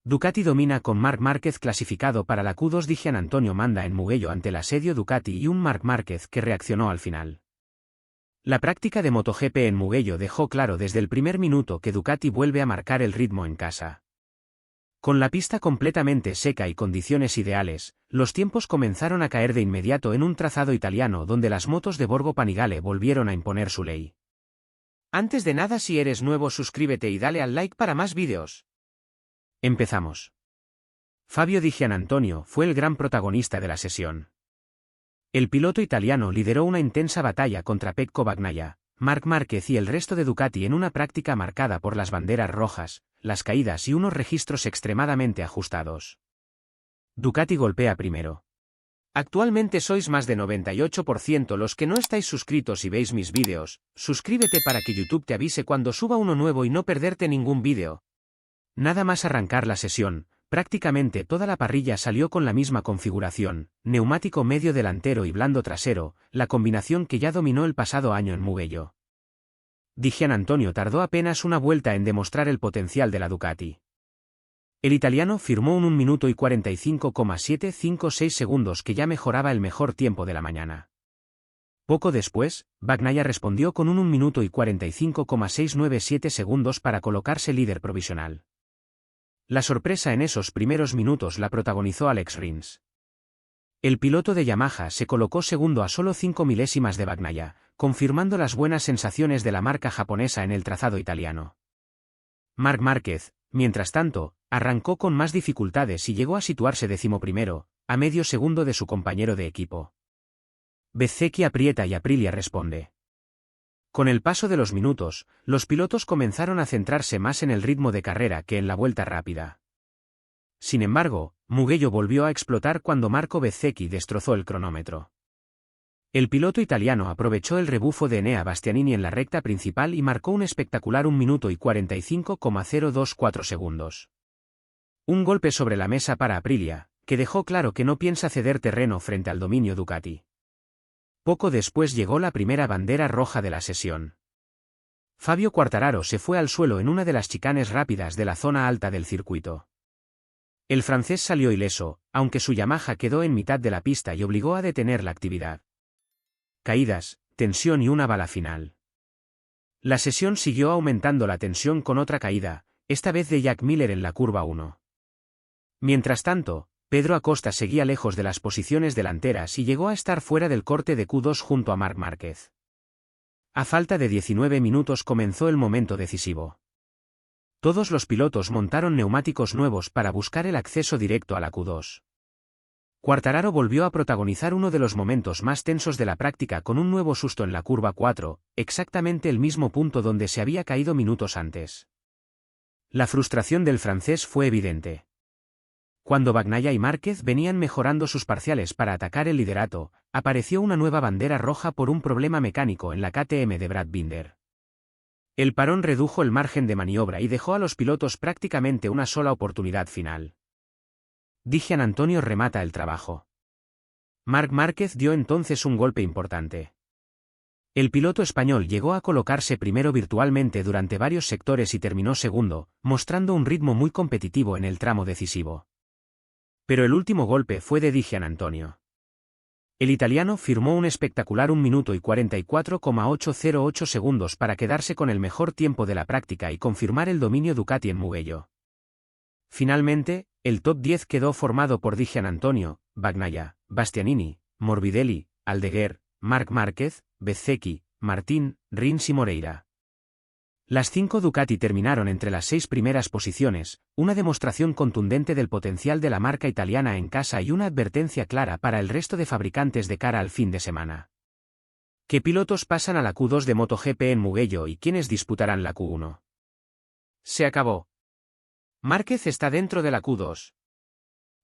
Ducati domina con Marc Márquez clasificado para la Q2. Dijan Antonio manda en Mugello ante el asedio Ducati y un Marc Márquez que reaccionó al final. La práctica de MotoGP en Mugello dejó claro desde el primer minuto que Ducati vuelve a marcar el ritmo en casa. Con la pista completamente seca y condiciones ideales, los tiempos comenzaron a caer de inmediato en un trazado italiano donde las motos de Borgo Panigale volvieron a imponer su ley. Antes de nada, si eres nuevo, suscríbete y dale al like para más vídeos. Empezamos. Fabio Di Giannantonio fue el gran protagonista de la sesión. El piloto italiano lideró una intensa batalla contra Pecco Bagnaia, Marc Márquez y el resto de Ducati en una práctica marcada por las banderas rojas, las caídas y unos registros extremadamente ajustados. Ducati golpea primero. Actualmente sois más de 98% los que no estáis suscritos y veis mis vídeos. Suscríbete para que YouTube te avise cuando suba uno nuevo y no perderte ningún vídeo. Nada más arrancar la sesión, prácticamente toda la parrilla salió con la misma configuración, neumático medio delantero y blando trasero, la combinación que ya dominó el pasado año en Mugello. Di Giannantonio tardó apenas una vuelta en demostrar el potencial de la Ducati. El italiano firmó un 1 minuto y 45,756 segundos que ya mejoraba el mejor tiempo de la mañana. Poco después, Bagnaia respondió con un 1 minuto y 45,697 segundos para colocarse líder provisional. La sorpresa en esos primeros minutos la protagonizó Alex Rins. El piloto de Yamaha se colocó segundo a solo 5 milésimas de Bagnaia, confirmando las buenas sensaciones de la marca japonesa en el trazado italiano. Marc Márquez, mientras tanto, arrancó con más dificultades y llegó a situarse 11º, a medio segundo de su compañero de equipo. Bezzecchi aprieta y Aprilia responde. Con el paso de los minutos, los pilotos comenzaron a centrarse más en el ritmo de carrera que en la vuelta rápida. Sin embargo, Mugello volvió a explotar cuando Marco Bezzecchi destrozó el cronómetro. El piloto italiano aprovechó el rebufo de Enea Bastianini en la recta principal y marcó un espectacular 1 minuto y 45,024 segundos. Un golpe sobre la mesa para Aprilia, que dejó claro que no piensa ceder terreno frente al dominio Ducati. Poco después llegó la primera bandera roja de la sesión. Fabio Quartararo se fue al suelo en una de las chicanes rápidas de la zona alta del circuito. El francés salió ileso, aunque su Yamaha quedó en mitad de la pista y obligó a detener la actividad. Caídas, tensión y una bala final. La sesión siguió aumentando la tensión con otra caída, esta vez de Jack Miller en la curva 1. Mientras tanto, Pedro Acosta seguía lejos de las posiciones delanteras y llegó a estar fuera del corte de Q2 junto a Marc Márquez. A falta de 19 minutos comenzó el momento decisivo. Todos los pilotos montaron neumáticos nuevos para buscar el acceso directo a la Q2. Quartararo volvió a protagonizar uno de los momentos más tensos de la práctica con un nuevo susto en la curva 4, exactamente el mismo punto donde se había caído minutos antes. La frustración del francés fue evidente. Cuando Bagnaia y Márquez venían mejorando sus parciales para atacar el liderato, apareció una nueva bandera roja por un problema mecánico en la KTM de Brad Binder. El parón redujo el margen de maniobra y dejó a los pilotos prácticamente una sola oportunidad final. Di Giannantonio remata el trabajo. Marc Márquez dio entonces un golpe importante. El piloto español llegó a colocarse primero virtualmente durante varios sectores y terminó segundo, mostrando un ritmo muy competitivo en el tramo decisivo. Pero el último golpe fue de Di Giannantonio. El italiano firmó un espectacular 1 minuto y 44,808 segundos para quedarse con el mejor tiempo de la práctica y confirmar el dominio Ducati en Mugello. Finalmente, el top 10 quedó formado por Di Giannantonio, Bagnaia, Bastianini, Morbidelli, Aldeguer, Marc Márquez, Bezzecchi, Martín, Rins y Moreira. Las 5 Ducati terminaron entre las 6 primeras posiciones, una demostración contundente del potencial de la marca italiana en casa y una advertencia clara para el resto de fabricantes de cara al fin de semana. ¿Qué pilotos pasan a la Q2 de MotoGP en Mugello y quiénes disputarán la Q1? Se acabó. Márquez está dentro de la Q2.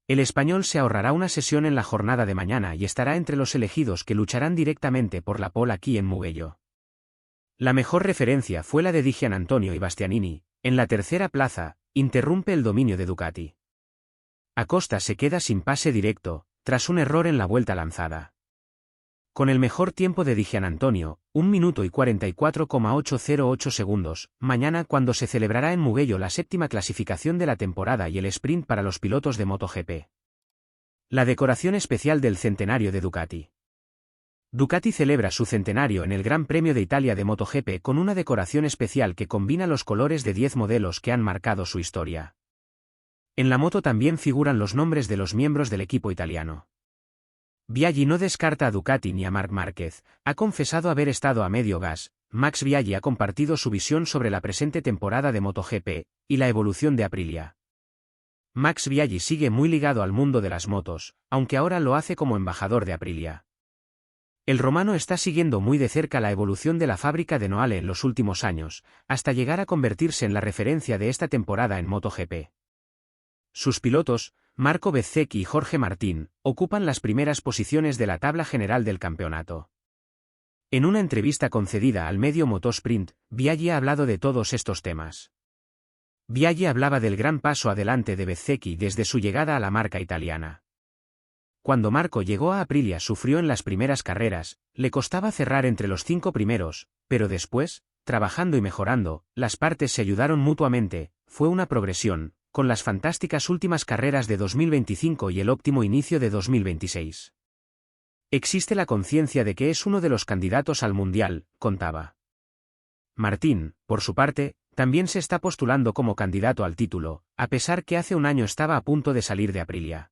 El español se ahorrará una sesión en la jornada de mañana y estará entre los elegidos que lucharán directamente por la pole aquí en Mugello. La mejor referencia fue la de Di Giannantonio y Bastianini. En la tercera plaza, interrumpe el dominio de Ducati. Acosta se queda sin pase directo, tras un error en la vuelta lanzada. Con el mejor tiempo de Gianantonio, 1 minuto y 44,808 segundos, mañana cuando se celebrará en Mugello la séptima clasificación de la temporada y el sprint para los pilotos de MotoGP. La decoración especial del centenario de Ducati. Ducati celebra su centenario en el Gran Premio de Italia de MotoGP con una decoración especial que combina los colores de 10 modelos que han marcado su historia. En la moto también figuran los nombres de los miembros del equipo italiano. Biaggi no descarta a Ducati ni a Marc Márquez, ha confesado haber estado a medio gas. Max Biaggi ha compartido su visión sobre la presente temporada de MotoGP y la evolución de Aprilia. Max Biaggi sigue muy ligado al mundo de las motos, aunque ahora lo hace como embajador de Aprilia. El romano está siguiendo muy de cerca la evolución de la fábrica de Noale en los últimos años, hasta llegar a convertirse en la referencia de esta temporada en MotoGP. Sus pilotos, Marco Bezzecchi y Jorge Martín, ocupan las primeras posiciones de la tabla general del campeonato. En una entrevista concedida al medio Motosport, Biaggi ha hablado de todos estos temas. Biaggi hablaba del gran paso adelante de Bezzecchi desde su llegada a la marca italiana. Cuando Marco llegó a Aprilia sufrió en las primeras carreras, le costaba cerrar entre los 5 primeros, pero después, trabajando y mejorando, las partes se ayudaron mutuamente, fue una progresión, con las fantásticas últimas carreras de 2025 y el óptimo inicio de 2026. Existe la conciencia de que es uno de los candidatos al Mundial, contaba. Martín, por su parte, también se está postulando como candidato al título, a pesar que hace un año estaba a punto de salir de Aprilia.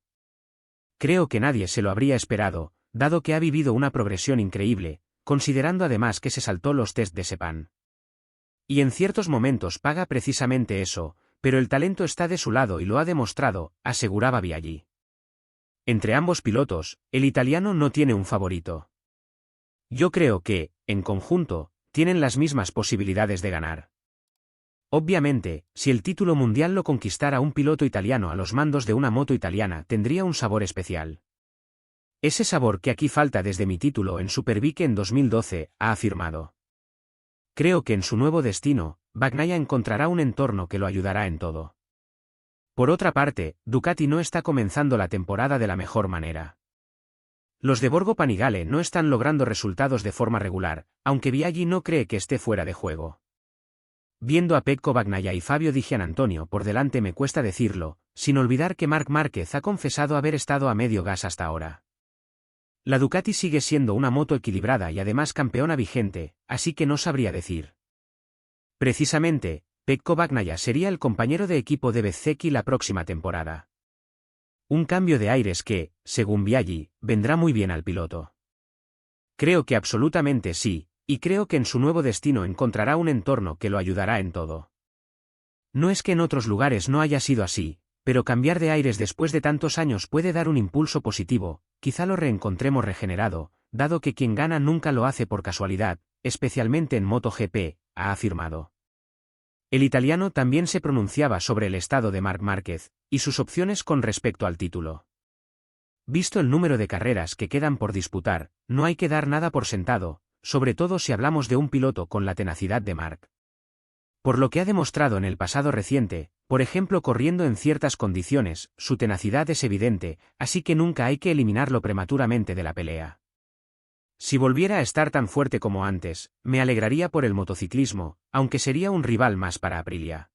Creo que nadie se lo habría esperado, dado que ha vivido una progresión increíble, considerando además que se saltó los test de Sepang. Y en ciertos momentos paga precisamente eso, pero el talento está de su lado y lo ha demostrado, aseguraba Biaggi. Entre ambos pilotos, el italiano no tiene un favorito. Yo creo que, en conjunto, tienen las mismas posibilidades de ganar. Obviamente, si el título mundial lo conquistara un piloto italiano a los mandos de una moto italiana tendría un sabor especial. Ese sabor que aquí falta desde mi título en Superbike en 2012, ha afirmado. Creo que en su nuevo destino, Bagnaia encontrará un entorno que lo ayudará en todo. Por otra parte, Ducati no está comenzando la temporada de la mejor manera. Los de Borgo Panigale no están logrando resultados de forma regular, aunque Biaggi no cree que esté fuera de juego. Viendo a Pecco Bagnaia y Fabio Di Giannantonio por delante me cuesta decirlo, sin olvidar que Marc Márquez ha confesado haber estado a medio gas hasta ahora. La Ducati sigue siendo una moto equilibrada y además campeona vigente, así que no sabría decir. Precisamente, Pecco Bagnaia sería el compañero de equipo de Bezzecchi la próxima temporada. Un cambio de aires que, según Biaggi, vendrá muy bien al piloto. Creo que absolutamente sí, y creo que en su nuevo destino encontrará un entorno que lo ayudará en todo. No es que en otros lugares no haya sido así, pero cambiar de aires después de tantos años puede dar un impulso positivo, quizá lo reencontremos regenerado, dado que quien gana nunca lo hace por casualidad, especialmente en MotoGP, ha afirmado. El italiano también se pronunciaba sobre el estado de Marc Márquez, y sus opciones con respecto al título. Visto el número de carreras que quedan por disputar, no hay que dar nada por sentado, sobre todo si hablamos de un piloto con la tenacidad de Marc. Por lo que ha demostrado en el pasado reciente, por ejemplo corriendo en ciertas condiciones, su tenacidad es evidente, así que nunca hay que eliminarlo prematuramente de la pelea. Si volviera a estar tan fuerte como antes, me alegraría por el motociclismo, aunque sería un rival más para Aprilia.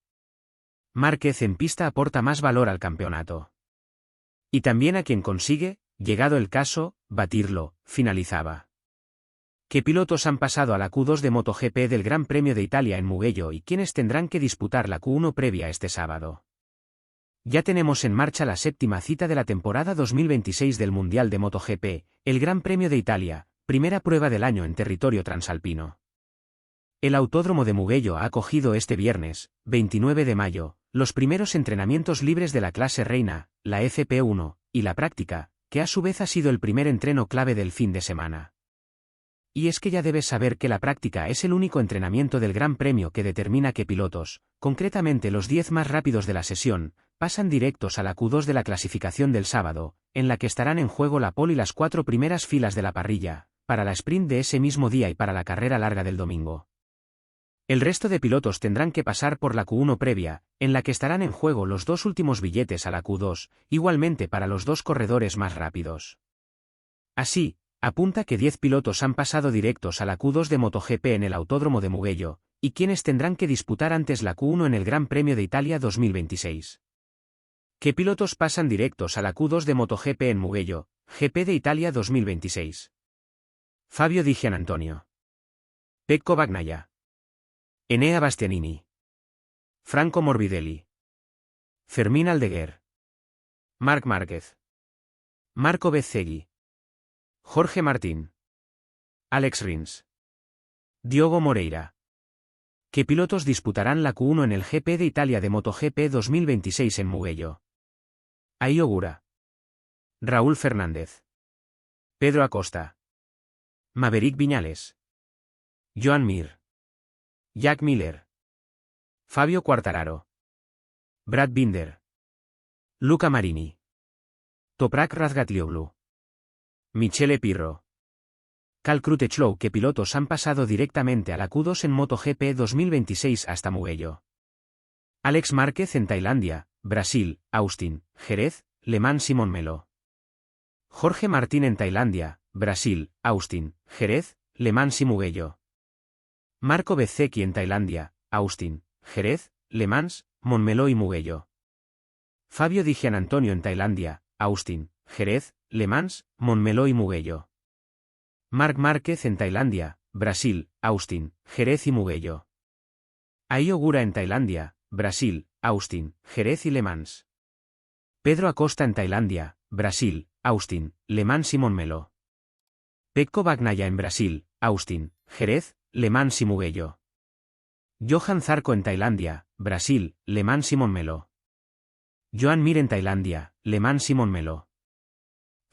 Márquez en pista aporta más valor al campeonato. Y también a quien consigue, llegado el caso, batirlo, finalizaba. ¿Qué pilotos han pasado a la Q2 de MotoGP del Gran Premio de Italia en Mugello y quiénes tendrán que disputar la Q1 previa este sábado? Ya tenemos en marcha la séptima cita de la temporada 2026 del Mundial de MotoGP, el Gran Premio de Italia, primera prueba del año en territorio transalpino. El Autódromo de Mugello ha acogido este viernes, 29 de mayo, los primeros entrenamientos libres de la clase reina, la FP1, y la práctica, que a su vez ha sido el primer entreno clave del fin de semana. Y es que ya debes saber que la práctica es el único entrenamiento del Gran Premio que determina qué pilotos, concretamente los 10 más rápidos de la sesión, pasan directos a la Q2 de la clasificación del sábado, en la que estarán en juego la pole y las 4 primeras filas de la parrilla, para la sprint de ese mismo día y para la carrera larga del domingo. El resto de pilotos tendrán que pasar por la Q1 previa, en la que estarán en juego los 2 últimos billetes a la Q2, igualmente para los 2 corredores más rápidos. Así, Apunta que 10 pilotos han pasado directos a la Q2 de MotoGP en el Autódromo de Mugello, y quienes tendrán que disputar antes la Q1 en el Gran Premio de Italia 2026. ¿Qué pilotos pasan directos a la Q2 de MotoGP en Mugello, GP de Italia 2026? Fabio Di Gianantonio, Pecco Bagnaia, Enea Bastianini, Franco Morbidelli, Fermín Aldeguer, Marc Márquez, Marco Bezzecchi, Jorge Martín, Alex Rins, Diogo Moreira. ¿Qué pilotos disputarán la Q1 en el GP de Italia de MotoGP 2026 en Mugello? Ai Ogura, Raúl Fernández, Pedro Acosta, Maverick Viñales, Joan Mir, Jack Miller, Fabio Quartararo, Brad Binder, Luca Marini, Toprak Razgatlioglu, Michele Pirro, Cal Crutchlow. ¿Qué pilotos han pasado directamente a la Q2 en MotoGP 2026 hasta Mugello? Alex Márquez en Tailandia, Brasil, Austin, Jerez, Le Mans y Montmeló. Jorge Martín en Tailandia, Brasil, Austin, Jerez, Le Mans y Mugello. Marco Bezzecchi en Tailandia, Austin, Jerez, Le Mans, Montmeló y Mugello. Fabio Di Gianantonio en Tailandia, Austin, Jerez, Le Mans, Montmeló y Mugello. Marc Márquez en Tailandia, Brasil, Austin, Jerez y Mugello. Ai Ogura en Tailandia, Brasil, Austin, Jerez y Le Mans. Pedro Acosta en Tailandia, Brasil, Austin, Le Mans y Montmeló. Pecco Bagnaia en Brasil, Austin, Jerez, Le Mans y Mugello. Johan Zarco en Tailandia, Brasil, Le Mans y Montmeló. Joan Mir en Tailandia, Le Mans y Montmeló.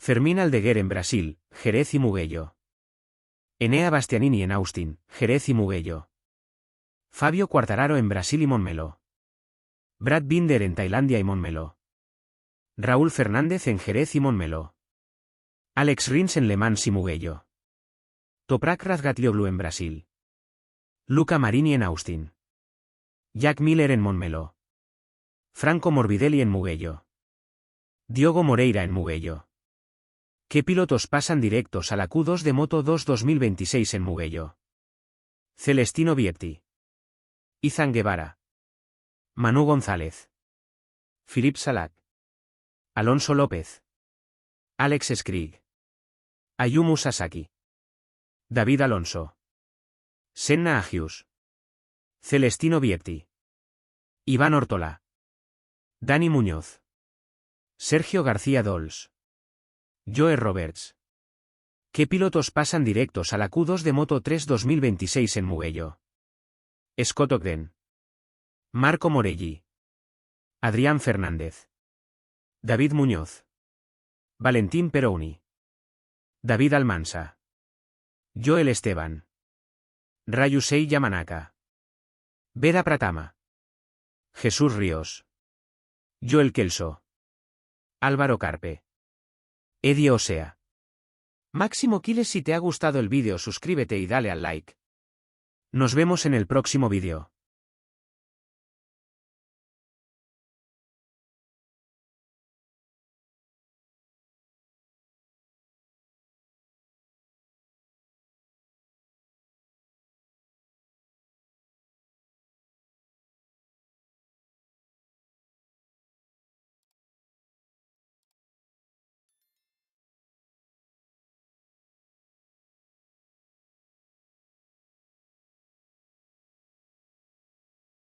Fermín Aldeguer en Brasil, Jerez y Mugello. Enea Bastianini en Austin, Jerez y Mugello. Fabio Quartararo en Brasil y Montmeló. Brad Binder en Tailandia y Montmeló. Raúl Fernández en Jerez y Montmeló. Alex Rins en Le Mans y Mugello. Toprak Razgatlioglu en Brasil. Luca Marini en Austin. Jack Miller en Montmeló. Franco Morbidelli en Mugello. Diogo Moreira en Mugello. ¿Qué pilotos pasan directos a la Q2 de Moto2 2026 en Mugello? Celestino Vietti, Izan Guevara, Manu González, Philippe Salat, Alonso López, Alex Skrig, Ayumu Sasaki, David Alonso, Senna Agius, Celestino Vietti, Iván Ortola, Dani Muñoz, Sergio García Dols, Joe Roberts. ¿Qué pilotos pasan directos a la Q2 de Moto3 2026 en Mugello? Scott Ogden, Marco Morelli, Adrián Fernández, David Muñoz, Valentín Peroni, David Almansa, Joel Esteban, Ryusei Yamanaka, Veda Pratama, Jesús Ríos, Joel Kelso, Álvaro Carpe, Eddie Osea. Máximo Quiles. Si te ha gustado el vídeo, suscríbete y dale al like. Nos vemos en el próximo vídeo.